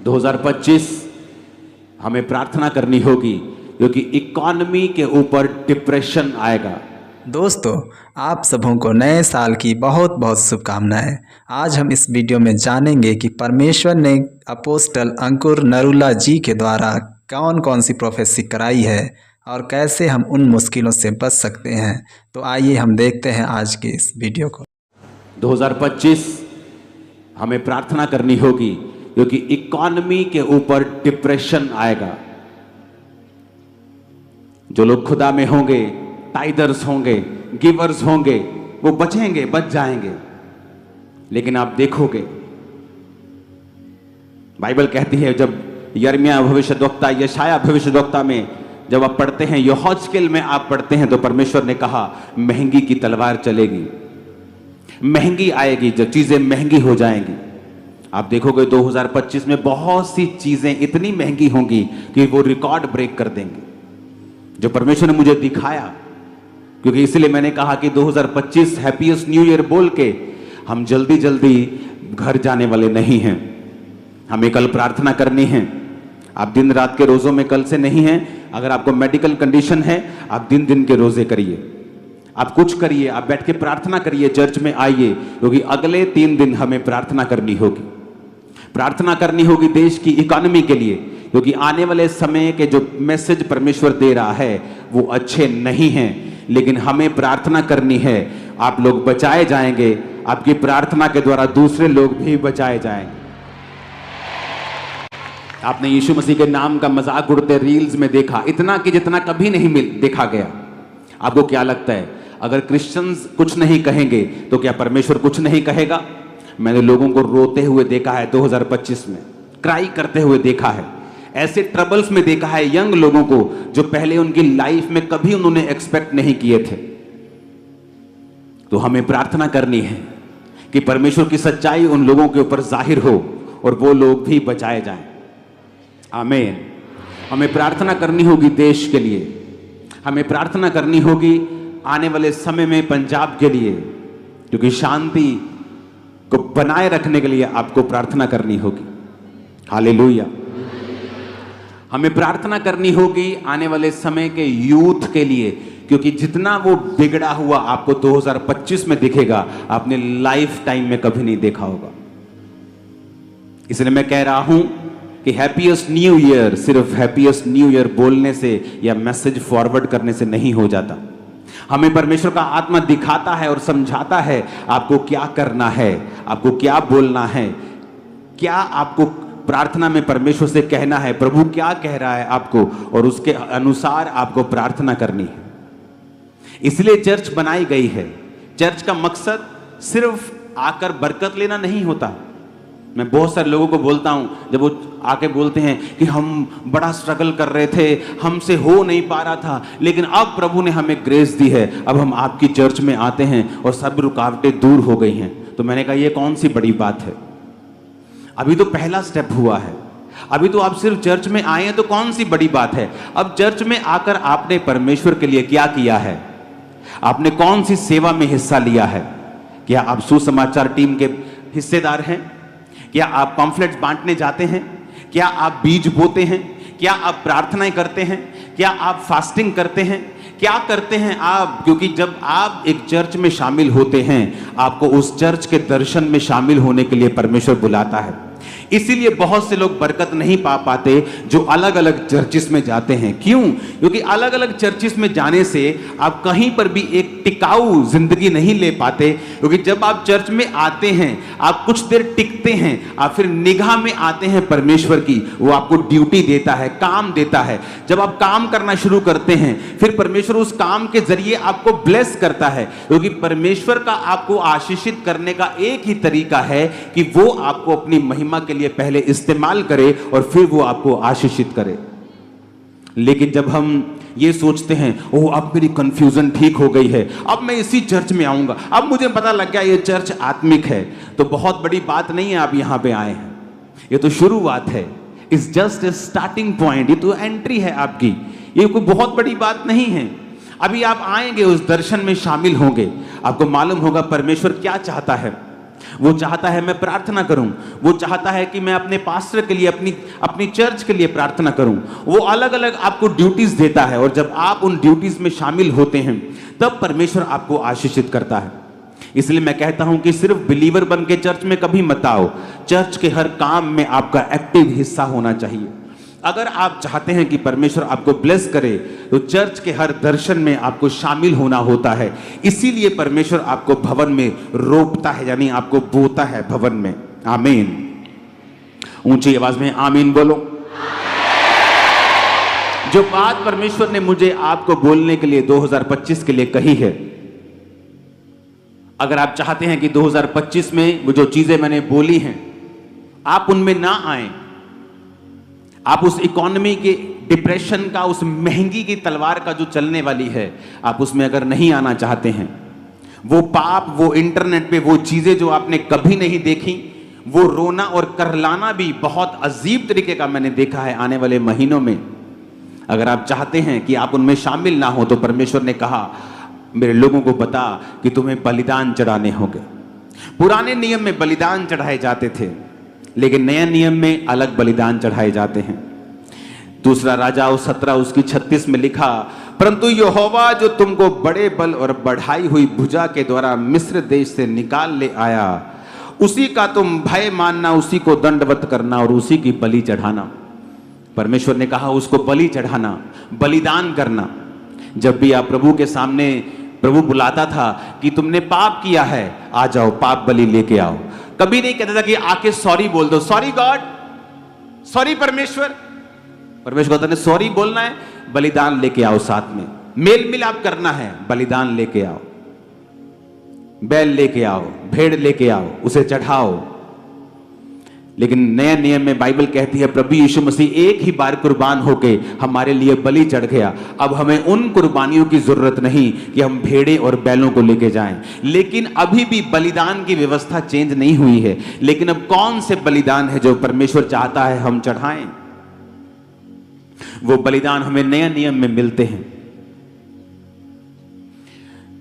2025 हमें प्रार्थना करनी होगी क्योंकि इकोनॉमी के ऊपर डिप्रेशन आएगा। दोस्तों, आप सबों को नए साल की बहुत बहुत शुभकामनाएं। आज हम इस वीडियो में जानेंगे कि परमेश्वर ने अपोस्टल अंकुर नरूला जी के द्वारा कौन कौन सी प्रोफेसी कराई है और कैसे हम उन मुश्किलों से बच सकते हैं। तो आइए हम देखते हैं आज के इस वीडियो को। 2025 हमें प्रार्थना करनी होगी क्योंकि इकोनॉमी के ऊपर डिप्रेशन आएगा। जो लोग खुदा में होंगे, टाइदर्स होंगे, गिवर्स होंगे, वो बचेंगे, बच जाएंगे। लेकिन आप देखोगे, बाइबल कहती है, जब यिर्मयाह भविष्यद्वक्ता, यशायाह भविष्यद्वक्ता में जब आप पढ़ते हैं, यहोजकेल में आप पढ़ते हैं, तो परमेश्वर ने कहा महंगी की तलवार चलेगी, महंगी आएगी, जो चीजें महंगी हो जाएंगी। आप देखोगे 2025 में बहुत सी चीजें इतनी महंगी होंगी कि वो रिकॉर्ड ब्रेक कर देंगे, जो परमेश्वर ने मुझे दिखाया। क्योंकि इसलिए मैंने कहा कि 2025 हैप्पीएस्ट न्यू ईयर बोल के हम जल्दी जल्दी घर जाने वाले नहीं हैं। हमें कल प्रार्थना करनी है। आप दिन रात के रोजों में कल से नहीं हैं। अगर आपको मेडिकल कंडीशन है, आप दिन दिन के रोजे करिए, आप कुछ करिए, आप बैठ के प्रार्थना करिए, चर्च में आइए, क्योंकि अगले 3 दिन हमें प्रार्थना करनी होगी। प्रार्थना करनी होगी देश की इकोनॉमी के लिए, क्योंकि आने वाले समय के जो मैसेज परमेश्वर दे रहा है वो अच्छे नहीं हैं। लेकिन हमें प्रार्थना करनी है। आप लोग बचाए जाएंगे, आपकी प्रार्थना के द्वारा दूसरे लोग भी बचाए जाएंगे। आपने यीशु मसीह के नाम का मजाक उड़ते रील्स में देखा, इतना कि जितना कभी नहीं देखा गया। आपको क्या लगता है, अगर क्रिश्चियंस कुछ नहीं कहेंगे तो क्या परमेश्वर कुछ नहीं कहेगा? मैंने लोगों को रोते हुए देखा है 2025 में, क्राई करते हुए देखा है, ऐसे ट्रबल्स में देखा है यंग लोगों को जो पहले उनकी लाइफ में कभी उन्होंने एक्सपेक्ट नहीं किए थे। तो हमें प्रार्थना करनी है कि परमेश्वर की सच्चाई उन लोगों के ऊपर जाहिर हो और वो लोग भी बचाए जाएं। आमीन। हमें प्रार्थना करनी होगी देश के लिए, हमें प्रार्थना करनी होगी आने वाले समय में पंजाब के लिए, क्योंकि शांति को बनाए रखने के लिए आपको प्रार्थना करनी होगी। हालेलुया। हमें प्रार्थना करनी होगी आने वाले समय के यूथ के लिए, क्योंकि जितना वो बिगड़ा हुआ आपको 2025 में दिखेगा, आपने लाइफ टाइम में कभी नहीं देखा होगा। इसलिए मैं कह रहा हूं कि हैप्पीएस्ट न्यू ईयर सिर्फ हैप्पीएस्ट न्यू ईयर बोलने से या मैसेज फॉरवर्ड करने से नहीं हो जाता। हमें परमेश्वर का आत्मा दिखाता है और समझाता है आपको क्या करना है, आपको क्या बोलना है, क्या आपको प्रार्थना में परमेश्वर से कहना है, प्रभु क्या कह रहा है आपको, और उसके अनुसार आपको प्रार्थना करनी है। इसलिए चर्च बनाई गई है। चर्च का मकसद सिर्फ आकर बरकत लेना नहीं होता। मैं बहुत सारे लोगों को बोलता हूं, जब वो आके बोलते हैं कि हम बड़ा स्ट्रगल कर रहे थे, हमसे हो नहीं पा रहा था, लेकिन अब प्रभु ने हमें ग्रेस दी है, अब हम आपकी चर्च में आते हैं और सब रुकावटें दूर हो गई हैं। तो मैंने कहा ये कौन सी बड़ी बात है, अभी तो पहला स्टेप हुआ है। अभी तो आप सिर्फ चर्च में आए हैं, तो कौन सी बड़ी बात है। अब चर्च में आकर आपने परमेश्वर के लिए क्या किया है, आपने कौन सी सेवा में हिस्सा लिया है? क्या आप सुसमाचार टीम के हिस्सेदार हैं? क्या आप पम्फलेट्स बांटने जाते हैं? क्या आप बीज बोते हैं? क्या आप प्रार्थनाएं करते हैं? क्या आप फास्टिंग करते हैं? क्या करते हैं आप? क्योंकि जब आप एक चर्च में शामिल होते हैं, आपको उस चर्च के दर्शन में शामिल होने के लिए परमेश्वर बुलाता है। इसीलिए बहुत से लोग बरकत नहीं पा पाते जो अलग अलग चर्चिस में जाते हैं। क्यों? क्योंकि अलग अलग चर्चिस में जाने से आप कहीं पर भी एक टिकाऊ जिंदगी नहीं ले पाते। क्योंकि जब आप चर्च में आते हैं, आप कुछ देर टिकते हैं, आप फिर निगाह में आते हैं परमेश्वर की, वो आपको ड्यूटी देता है, काम देता है। जब आप काम करना शुरू करते हैं, फिर परमेश्वर उस काम के जरिए आपको ब्लेस करता है। क्योंकि परमेश्वर का आपको आशीषित करने का एक ही तरीका है कि वो आपको अपनी महिमा के लिए पहले इस्तेमाल करे और फिर वो आपको आशीषित करे। लेकिन जब हम ये सोचते हैं, ओह अब मेरी कंफ्यूजन ठीक हो गई है, अब मैं इसी चर्च में आऊंगा, अब मुझे पता लग गया ये चर्च आत्मिक है, तो बहुत बड़ी बात नहीं है आप यहां पे आए हैं। ये तो शुरुआत है, it's just a starting point, ये तो एंट्री है आपकी, ये कोई बहुत बड़ी बात नहीं है। अभी आप आएंगे, उस दर्शन में शामिल होंगे, आपको मालूम होगा परमेश्वर क्या चाहता है। वो चाहता है मैं प्रार्थना करूं, वो चाहता है कि मैं अपने पास्टर के लिए, अपनी चर्च के लिए प्रार्थना करूं। वो अलग अलग आपको ड्यूटीज देता है, और जब आप उन ड्यूटीज में शामिल होते हैं तब परमेश्वर आपको आशीषित करता है। इसलिए मैं कहता हूं कि सिर्फ बिलीवर बन के चर्च में कभी मत आओ, चर्च के हर काम में आपका एक्टिव हिस्सा होना चाहिए। अगर आप चाहते हैं कि परमेश्वर आपको ब्लेस करे तो चर्च के हर दर्शन में आपको शामिल होना होता है। इसीलिए परमेश्वर आपको भवन में रोपता है, यानी आपको बोता है भवन में। आमीन। ऊंची आवाज में आमीन बोलो। जो बात परमेश्वर ने मुझे आपको बोलने के लिए 2025 के लिए कही है, अगर आप चाहते हैं कि 2025 में वो जो चीजें मैंने बोली हैं आप उनमें ना आए, आप उस इकोनॉमी के डिप्रेशन का, उस महंगी की तलवार का जो चलने वाली है, आप उसमें अगर नहीं आना चाहते हैं, वो पाप, वो इंटरनेट पे वो चीजें जो आपने कभी नहीं देखी, वो रोना और करलाना भी बहुत अजीब तरीके का मैंने देखा है आने वाले महीनों में, अगर आप चाहते हैं कि आप उनमें शामिल ना हो तो परमेश्वर ने कहा मेरे लोगों को बता कि तुम्हें बलिदान चढ़ाने होंगे। पुराने नियम में बलिदान चढ़ाए जाते थे, लेकिन नए नियम में अलग बलिदान चढ़ाए जाते हैं। दूसरा राजा 17 उसकी 36 में लिखा, परंतु यहोवा जो तुमको बड़े बल और बढ़ाई हुई भुजा के द्वारा मिस्र देश से निकाल ले आया, उसी का तुम भय मानना, उसी को दंडवत करना और उसी की बलि चढ़ाना। परमेश्वर ने कहा उसको बलि चढ़ाना, बलिदान करना। जब भी आप प्रभु के सामने, प्रभु बुलाता था कि तुमने पाप किया है, आ जाओ पाप बलि लेके आओ। कभी नहीं कहता था कि आके सॉरी बोल दो, सॉरी गॉड, सॉरी परमेश्वर। परमेश्वर कहता है सॉरी बोलना है, बलिदान लेके आओ, साथ में मेल मिलाप करना है, बलिदान लेके आओ, बैल लेके आओ, भेड़ लेके आओ, उसे चढ़ाओ। लेकिन नए नियम में बाइबल कहती है प्रभु यीशु मसीह एक ही बार कुर्बान होके हमारे लिए बलि चढ़ गया। अब हमें उन कुर्बानियों की जरूरत नहीं कि हम भेड़े और बैलों को लेके जाएं। लेकिन अभी भी बलिदान की व्यवस्था चेंज नहीं हुई है। लेकिन अब कौन से बलिदान है जो परमेश्वर चाहता है हम चढ़ाएं? वो बलिदान हमें नए नियम में मिलते हैं।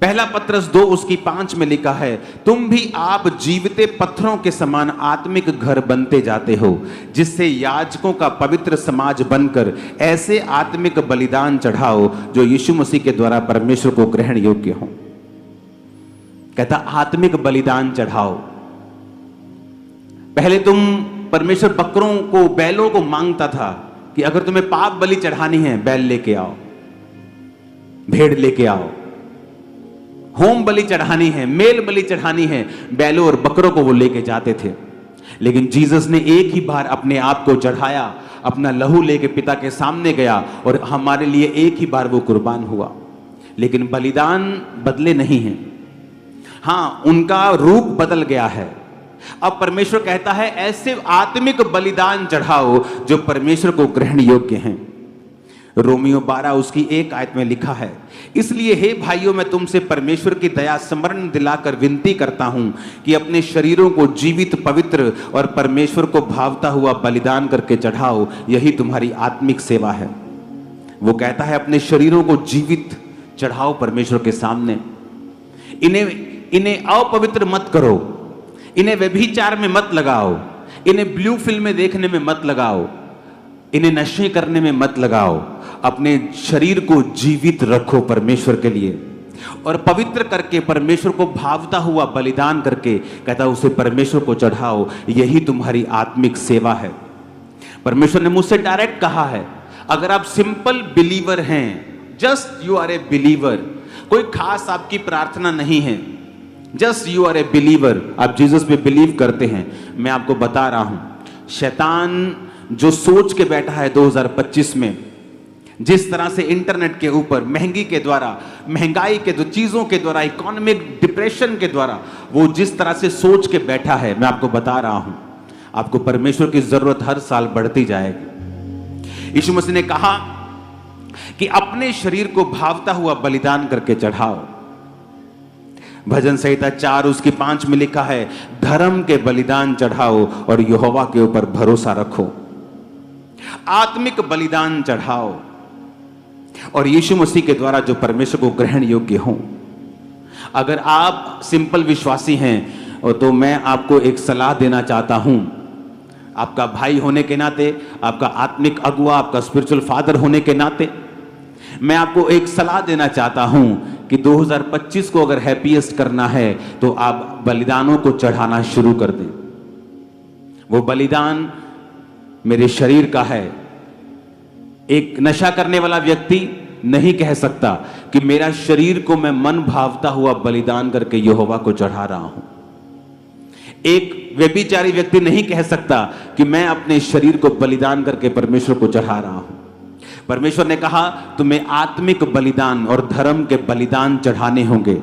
पहला पत्रस 2 उसकी 5 में लिखा है, तुम भी आप जीविते पत्थरों के समान आत्मिक घर बनते जाते हो, जिससे याजकों का पवित्र समाज बनकर ऐसे आत्मिक बलिदान चढ़ाओ जो यीशु मसीह के द्वारा परमेश्वर को ग्रहण योग्य हो। कहता आत्मिक बलिदान चढ़ाओ। पहले तुम परमेश्वर बकरों को, बैलों को मांगता था कि अगर तुम्हें पाप बलि चढ़ानी है बैल लेके आओ, भेड़ लेके आओ, होम बलि चढ़ानी है, मेल बलि चढ़ानी है, बैलों और बकरों को वो लेके जाते थे। लेकिन जीसस ने एक ही बार अपने आप को चढ़ाया, अपना लहू लेके पिता के सामने गया और हमारे लिए एक ही बार वो कुर्बान हुआ। लेकिन बलिदान बदले नहीं हैं। हाँ, उनका रूप बदल गया है। अब परमेश्वर कहता है ऐसे आत्मिक बलिदान चढ़ाओ जो परमेश्वर को ग्रहण योग्य हैं। रोमियो 12 उसकी 1 आयत में लिखा है, इसलिए हे भाइयों मैं तुमसे परमेश्वर की दया स्मरण दिलाकर विनती करता हूं कि अपने शरीरों को जीवित, पवित्र और परमेश्वर को भावता हुआ बलिदान करके चढ़ाओ, यही तुम्हारी आत्मिक सेवा है। वो कहता है अपने शरीरों को जीवित चढ़ाओ परमेश्वर के सामने। इन्हें अपवित्र मत करो, इन्हें व्यभिचार में मत लगाओ, इन्हें ब्लू फिल्में देखने में मत लगाओ, इन्हें नशे करने में मत लगाओ। अपने शरीर को जीवित रखो परमेश्वर के लिए और पवित्र करके परमेश्वर को भावता हुआ बलिदान करके कहता उसे परमेश्वर को चढ़ाओ, यही तुम्हारी आत्मिक सेवा है। परमेश्वर ने मुझसे डायरेक्ट कहा है, अगर आप सिंपल बिलीवर हैं, just you are a believer, कोई खास आपकी प्रार्थना नहीं है, just you are a believer, आप जीसस पे बिलीव करते हैं, मैं आपको बता रहा हूं शैतान जो सोच के बैठा है 2025 में, जिस तरह से इंटरनेट के ऊपर महंगी के द्वारा, महंगाई के चीजों के द्वारा, इकोनॉमिक डिप्रेशन के द्वारा वो जिस तरह से सोच के बैठा है, मैं आपको बता रहा हूं आपको परमेश्वर की जरूरत हर साल बढ़ती जाएगी। यीशु मसीह ने कहा कि अपने शरीर को भावता हुआ बलिदान करके चढ़ाओ। भजन संहिता 4 उसकी 5 में लिखा है, धर्म के बलिदान चढ़ाओ और यहोवा के ऊपर भरोसा रखो। आत्मिक बलिदान चढ़ाओ और यीशु मसीह के द्वारा जो परमेश्वर को ग्रहण योग्य हो। अगर आप सिंपल विश्वासी हैं और तो मैं आपको एक सलाह देना चाहता हूं, आपका भाई होने के नाते, आपका आत्मिक अगुआ, आपका स्पिरिचुअल फादर होने के नाते मैं आपको एक सलाह देना चाहता हूं कि 2025 को अगर हैप्पीएस्ट करना है तो आप बलिदानों को चढ़ाना शुरू कर दें। वो बलिदान मेरे शरीर का है। एक नशा करने वाला व्यक्ति नहीं कह सकता कि मेरा शरीर को मैं मन भावता हुआ बलिदान करके यहोवा को चढ़ा रहा हूं। एक व्यभिचारी व्यक्ति नहीं कह सकता कि मैं अपने शरीर को बलिदान करके परमेश्वर को चढ़ा रहा हूं। परमेश्वर ने कहा तुम्हें आत्मिक बलिदान और धर्म के बलिदान चढ़ाने होंगे।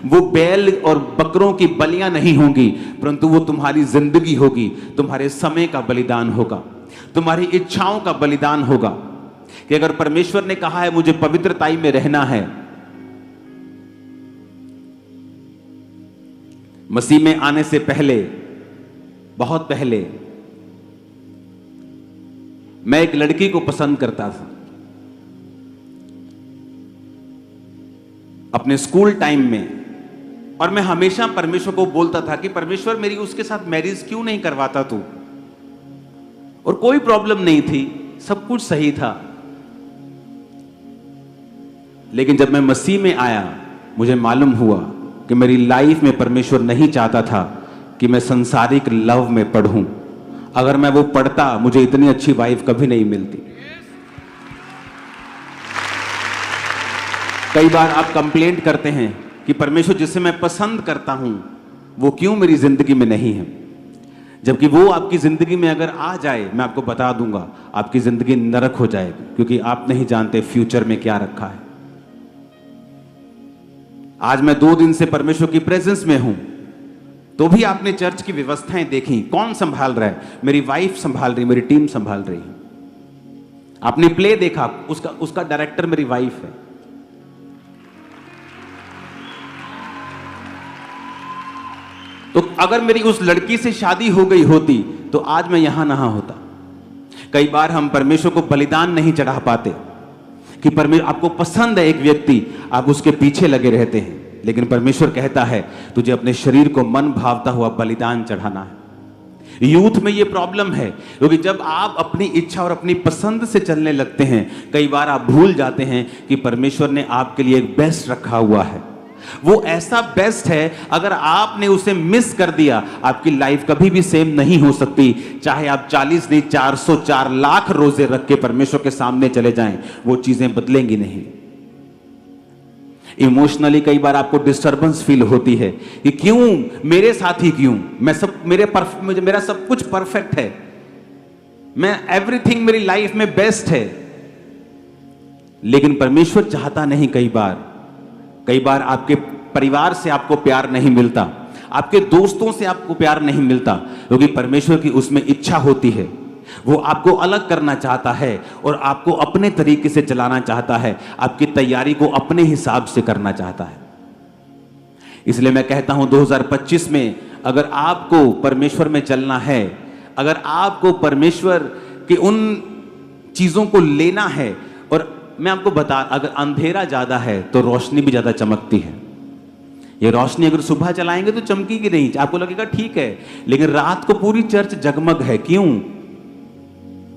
वो बैल और बकरों की बलियां नहीं होंगी, परंतु वो तुम्हारी जिंदगी होगी, तुम्हारे समय का बलिदान होगा, तुम्हारी इच्छाओं का बलिदान होगा। कि अगर परमेश्वर ने कहा है मुझे पवित्रताई में रहना है, मसीह में आने से पहले, बहुत पहले, मैं एक लड़की को पसंद करता था। अपने स्कूल टाइम में, और मैं हमेशा परमेश्वर को बोलता था कि परमेश्वर मेरी उसके साथ मैरिज क्यों नहीं करवाता तू। और कोई प्रॉब्लम नहीं थी, सब कुछ सही था। लेकिन जब मैं मसीह में आया मुझे मालूम हुआ कि मेरी लाइफ में परमेश्वर नहीं चाहता था कि मैं संसारिक लव में पढ़ूं। अगर मैं वो पढ़ता मुझे इतनी अच्छी वाइफ कभी नहीं मिलती। कई बार आप कंप्लेंट करते हैं कि परमेश्वर जिसे मैं पसंद करता हूं वो क्यों मेरी जिंदगी में नहीं है, जबकि वो आपकी जिंदगी में अगर आ जाए, मैं आपको बता दूंगा, आपकी जिंदगी नरक हो जाएगी, क्योंकि आप नहीं जानते फ्यूचर में क्या रखा है। आज मैं 2 दिन से परमेश्वर की प्रेजेंस में हूं, तो भी आपने चर्च की व्यवस्थाएं देखी। कौन संभाल रहा है? मेरी वाइफ संभाल रही, मेरी टीम संभाल रही है। आपने प्ले देखा, उसका डायरेक्टर मेरी वाइफ है। तो अगर मेरी उस लड़की से शादी हो गई होती तो आज मैं यहां ना होता। कई बार हम परमेश्वर को बलिदान नहीं चढ़ा पाते कि परमेश्वर आपको पसंद है एक व्यक्ति, आप उसके पीछे लगे रहते हैं, लेकिन परमेश्वर कहता है तुझे अपने शरीर को मन भावता हुआ बलिदान चढ़ाना है। यूथ में ये प्रॉब्लम है, क्योंकि जब आप अपनी इच्छा और अपनी पसंद से चलने लगते हैं, कई बार आप भूल जाते हैं कि परमेश्वर ने आपके लिए एक बेस्ट रखा हुआ है। वो ऐसा बेस्ट है, अगर आपने उसे मिस कर दिया आपकी लाइफ कभी भी सेम नहीं हो सकती। चाहे आप 40 नहीं 404 लाख रोजे रख के परमेश्वर के सामने चले जाएं, वो चीजें बदलेंगी नहीं। इमोशनली कई बार आपको डिस्टर्बेंस फील होती है कि क्यों मेरे साथ ही, क्यों मेरा सब कुछ परफेक्ट है, मैं एवरीथिंग मेरी लाइफ में बेस्ट है, लेकिन परमेश्वर चाहता नहीं। कई बार आपके परिवार से आपको प्यार नहीं मिलता, आपके दोस्तों से आपको प्यार नहीं मिलता, क्योंकि परमेश्वर की उसमें इच्छा होती है। वो आपको अलग करना चाहता है और आपको अपने तरीके से चलाना चाहता है, आपकी तैयारी को अपने हिसाब से करना चाहता है। इसलिए मैं कहता हूं 2025 में अगर आपको परमेश्वर में चलना है, अगर आपको परमेश्वर के उन चीजों को लेना है, और मैं आपको अगर अंधेरा ज्यादा है तो रोशनी भी ज्यादा चमकती है। ये रोशनी अगर सुबह चलाएंगे तो चमकेगी नहीं, आपको लगेगा ठीक है, लेकिन रात को पूरी चर्च जगमग है। क्यों?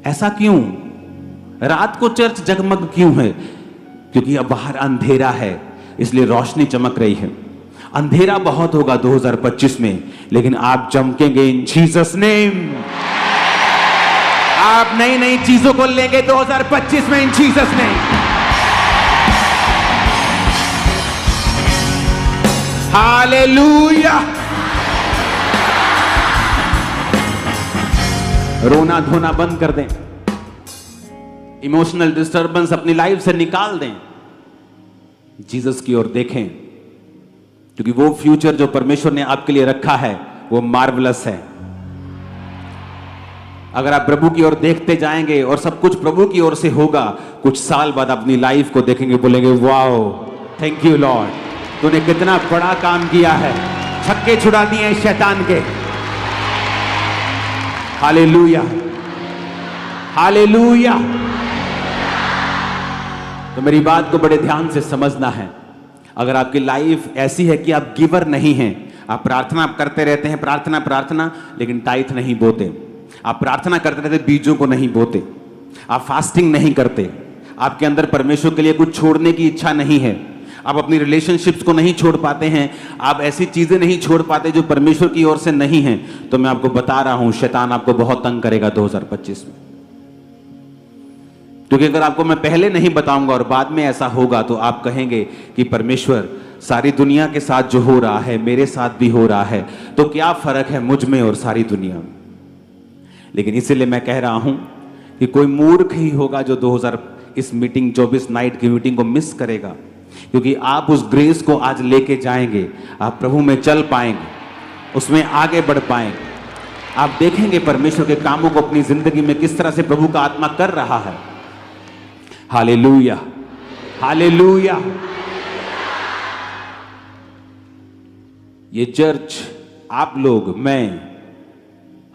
ऐसा क्यों? रात को चर्च जगमग क्यों है? क्योंकि अब बाहर अंधेरा है, इसलिए रोशनी चमक रही है। अंधेरा बहुत होगा 2025 में, लेकिन आप चमकेंगे इन जीसस नेम। आप नई नई चीजों को लेंगे 2025 में इन जीसस नेम। हालेलुया। रोना धोना बंद कर दें, इमोशनल डिस्टर्बेंस अपनी लाइफ से निकाल दें, जीसस की ओर देखें, क्योंकि वो फ्यूचर जो परमेश्वर ने आपके लिए रखा है वो मार्वलस है। अगर आप प्रभु की ओर देखते जाएंगे और सब कुछ प्रभु की ओर से होगा, कुछ साल बाद अपनी लाइफ को देखेंगे, बोलेंगे वाओ थैंक यू लॉर्ड, तूने कितना बड़ा काम किया है, छक्के छुड़ा दिए हैं शैतान के। Hallelujah, hallelujah. तो मेरी बात को बड़े ध्यान से समझना है। अगर आपकी लाइफ ऐसी है कि आप गिवर नहीं हैं, आप प्रार्थना करते रहते हैं, प्रार्थना प्रार्थना, लेकिन टाइथ नहीं बोते। आप प्रार्थना करते रहते, बीजों को नहीं बोते। आप फास्टिंग नहीं करते, आपके अंदर परमेश्वर के लिए कुछ छोड़ने की इच्छा नहीं है। आप अपनी रिलेशनशिप्स को नहीं छोड़ पाते हैं, आप ऐसी चीजें नहीं छोड़ पाते जो परमेश्वर की ओर से नहीं हैं। तो मैं आपको बता रहा हूं, शैतान आपको बहुत तंग करेगा 2025 में। क्योंकि अगर आपको मैं पहले नहीं बताऊंगा और बाद में ऐसा होगा तो आप कहेंगे कि परमेश्वर, सारी दुनिया के साथ जो हो रहा है मेरे साथ भी हो रहा है, तो क्या फर्क है मुझ में और सारी दुनिया में। लेकिन इसीलिए मैं कह रहा हूं कि कोई मूर्ख ही होगा जो 2000 इस मीटिंग 24 नाइट की मीटिंग को मिस करेगा, क्योंकि आप उस ग्रेस को आज लेके जाएंगे, आप प्रभु में चल पाएंगे, उसमें आगे बढ़ पाएंगे। आप देखेंगे परमेश्वर के कामों को अपनी जिंदगी में किस तरह से प्रभु का आत्मा कर रहा है। Hallelujah, hallelujah. ये चर्च, आप लोग, मैं,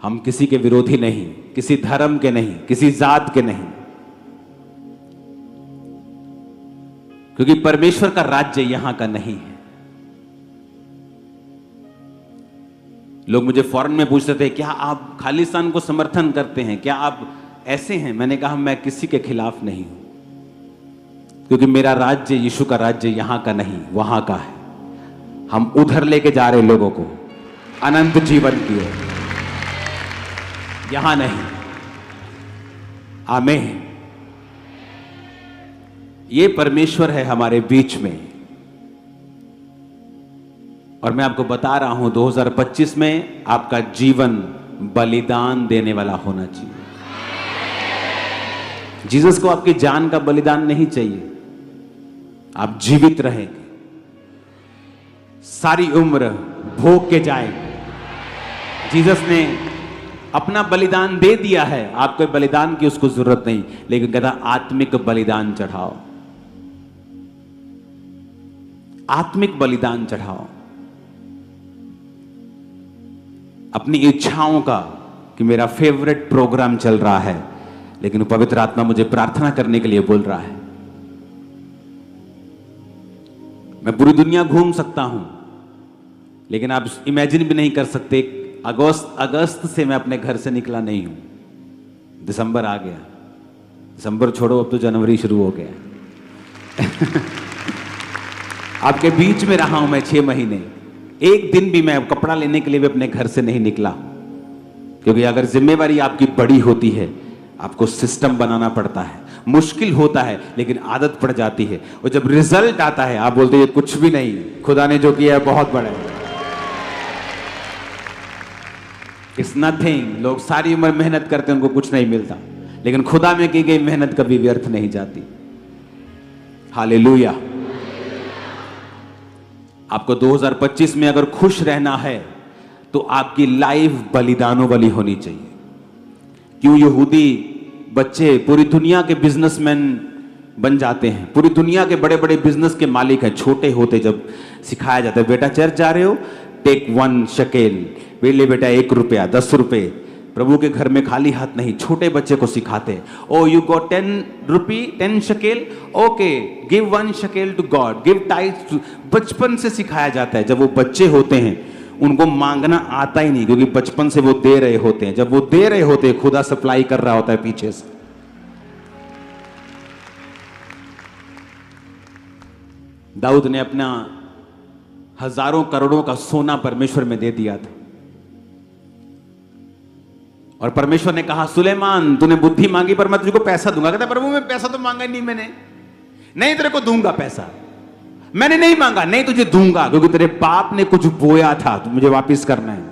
हम किसी के विरोधी नहीं, किसी धर्म के नहीं, किसी जात के नहीं, क्योंकि परमेश्वर का राज्य यहां का नहीं है। लोग मुझे फॉरेन में पूछते थे, क्या आप खालिस्तान को समर्थन करते हैं, क्या आप ऐसे हैं? मैंने कहा मैं किसी के खिलाफ नहीं हूं, क्योंकि मेरा राज्य, यीशु का राज्य यहां का नहीं, वहां का है। हम उधर लेके जा रहे लोगों को अनंत जीवन की ओर, यहां नहीं। आमीन। ये परमेश्वर है हमारे बीच में। और मैं आपको बता रहा हूं 2025 में आपका जीवन बलिदान देने वाला होना चाहिए। जीसस को आपकी जान का बलिदान नहीं चाहिए, आप जीवित रहेंगे, सारी उम्र भोग के जाएंगे। जीसस ने अपना बलिदान दे दिया है, आपको बलिदान की उसको जरूरत नहीं, लेकिन कहता आत्मिक बलिदान चढ़ाओ, आत्मिक बलिदान चढ़ाओ अपनी इच्छाओं का। कि मेरा फेवरेट प्रोग्राम चल रहा है, लेकिन पवित्र आत्मा मुझे प्रार्थना करने के लिए बोल रहा है। मैं पूरी दुनिया घूम सकता हूं, लेकिन आप इमेजिन भी नहीं कर सकते, अगस्त से मैं अपने घर से निकला नहीं हूं। दिसंबर आ गया, दिसंबर छोड़ो, अब तो जनवरी शुरू हो गया। आपके बीच में रहा हूं मैं 6 महीने, एक दिन भी मैं कपड़ा लेने के लिए भी अपने घर से नहीं निकला। क्योंकि अगर जिम्मेवारी आपकी बड़ी होती है, आपको सिस्टम बनाना पड़ता है, मुश्किल होता है, लेकिन आदत पड़ जाती है। और जब रिजल्ट आता है, आप बोलते हैं कुछ भी नहीं, खुदा ने जो किया है बहुत बड़ा है, इट्स नथिंग। लोग सारी उम्र मेहनत करते हैं, उनको कुछ नहीं मिलता, लेकिन खुदा में की गई मेहनत कभी व्यर्थ नहीं जाती। हालेलुया। आपको 2025 में अगर खुश रहना है तो आपकी लाइफ बलिदानों वाली होनी चाहिए। क्यों यहूदी बच्चे पूरी दुनिया के बिजनेसमैन बन जाते हैं, पूरी दुनिया के बड़े बड़े बिजनेस के मालिक हैं। छोटे होते जब सिखाया जाता है, बेटा चर्च जा रहे हो, टेक 1 शकेल, ले बेटा 1 रुपया, 10 रुपए। प्रभु के घर में खाली हाथ नहीं, छोटे बच्चे को सिखाते। ओ यू गॉट 10 शकेल, ओके गिव 1 शकेल टू गॉड, गिव टाइट्स। बचपन से सिखाया जाता है। जब वो बच्चे होते हैं उनको मांगना आता ही नहीं, क्योंकि बचपन से वो दे रहे होते हैं। जब वो दे रहे होते हैं, खुदा सप्लाई कर रहा होता है पीछे से। दाऊद ने अपना हजारों करोड़ों का सोना परमेश्वर में दे दिया था, और परमेश्वर ने कहा सुलेमान तूने बुद्धि मांगी पर मैं तुझको पैसा दूंगा। कहता प्रभु मैं पैसा तो मांगा ही नहीं, मैंने नहीं, तेरे को दूंगा पैसा, मैंने नहीं मांगा, नहीं तुझे दूंगा, क्योंकि तेरे बाप ने कुछ बोया था तो मुझे वापस करना है,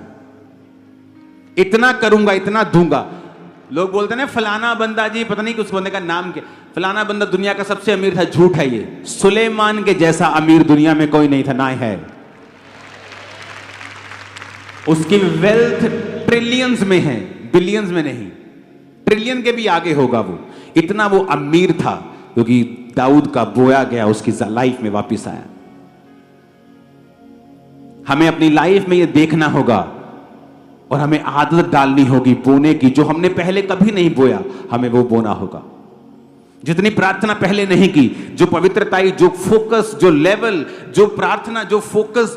इतना करूंगा, इतना दूंगा। लोग बोलते हैं ना फलाना बंदा जी, पता नहीं उस बंदे का नाम क्या, फलाना बंदा दुनिया का सबसे अमीर था। झूठ है ये। सुलेमान के जैसा अमीर दुनिया में कोई नहीं था, ना है। उसकी वेल्थ ट्रिलियंस में है, बिलियंस में नहीं, ट्रिलियन के भी आगे होगा वो। इतना वो अमीर था क्योंकि दाऊद का बोया गया उसकी लाइफ में वापस आया। हमें अपनी लाइफ में ये देखना होगा और हमें आदत डालनी होगी बोने की। जो हमने पहले कभी नहीं बोया, हमें वो बोना होगा। जितनी प्रार्थना पहले नहीं की, जो पवित्रताई, जो फोकस, जो लेवल, जो प्रार्थना, जो फोकस,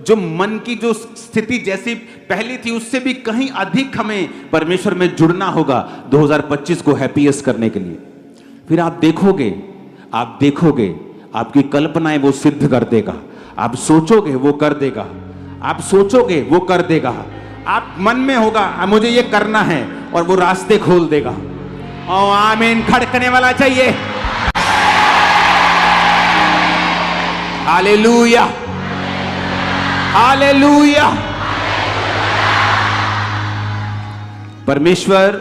जो मन की जो स्थिति जैसी पहली थी, उससे भी कहीं अधिक हमें परमेश्वर में जुड़ना होगा 2025 को हैप्पीएस्ट करने के लिए। फिर आप देखोगे, आपकी कल्पनाएं वो सिद्ध कर देगा। आप सोचोगे वो कर देगा, आप सोचोगे वो कर देगा। आप मन में होगा मुझे ये करना है, और वो रास्ते खोल देगा। ओ आमीन खड़कने वाला चाहिए। Hallelujah, hallelujah. परमेश्वर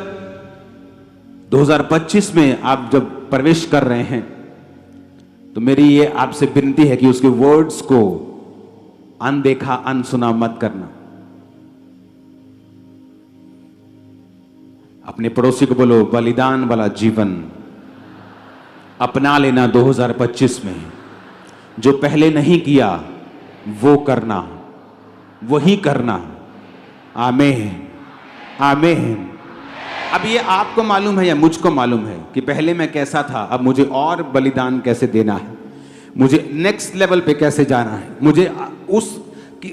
2025 में आप जब प्रवेश कर रहे हैं, तो मेरी ये आपसे विनती है कि उसके वर्ड्स को अनदेखा, अनसुना मत करना। अपने पड़ोसी को बोलो, बलिदान वाला जीवन अपना लेना 2025 में। जो पहले नहीं किया वो करना, वही करना। आमीन, आमीन। अब ये आपको मालूम है या मुझको मालूम है कि पहले मैं कैसा था, अब मुझे और बलिदान कैसे देना है, मुझे नेक्स्ट लेवल पे कैसे जाना है, मुझे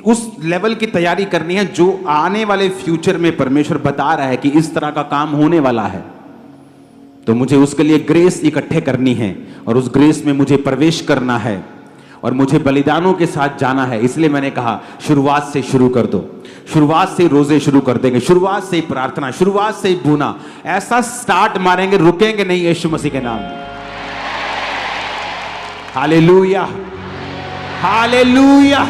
उस लेवल की तैयारी करनी है जो आने वाले फ्यूचर में परमेश्वर बता रहा है कि इस तरह का काम होने वाला है। तो मुझे उसके लिए ग्रेस इकट्ठे करनी है, और उस ग्रेस में मुझे प्रवेश करना है, और मुझे बलिदानों के साथ जाना है। इसलिए मैंने कहा शुरुआत से शुरू कर दो, शुरुआत से रोजे शुरू कर देंगे, शुरुआत से प्रार्थना, शुरुआत से भूना, ऐसा स्टार्ट मारेंगे, रुकेंगे नहीं यीशु मसीह के नाम में। Hallelujah, hallelujah.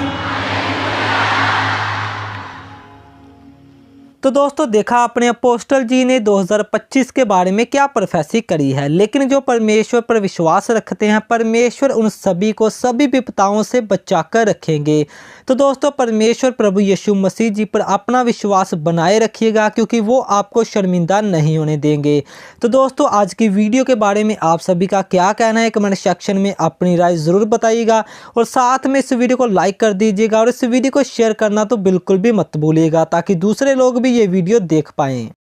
तो दोस्तों देखा अपने अपोस्टल जी ने 2025 के बारे में क्या प्रोफेसी करी है। लेकिन जो परमेश्वर पर विश्वास रखते हैं, परमेश्वर उन सभी को सभी विपदाओं से बचाकर रखेंगे। तो दोस्तों परमेश्वर प्रभु यीशु मसीह जी पर अपना विश्वास बनाए रखिएगा, क्योंकि वो आपको शर्मिंदा नहीं होने देंगे। तो दोस्तों आज की वीडियो के बारे में आप सभी का क्या कहना है, कमेंट सेक्शन में अपनी राय ज़रूर बताइएगा, और साथ में इस वीडियो को लाइक कर दीजिएगा, और इस वीडियो को शेयर करना तो बिल्कुल भी मत भूलिएगा, ताकि दूसरे लोग भी ये वीडियो देख पाएँ।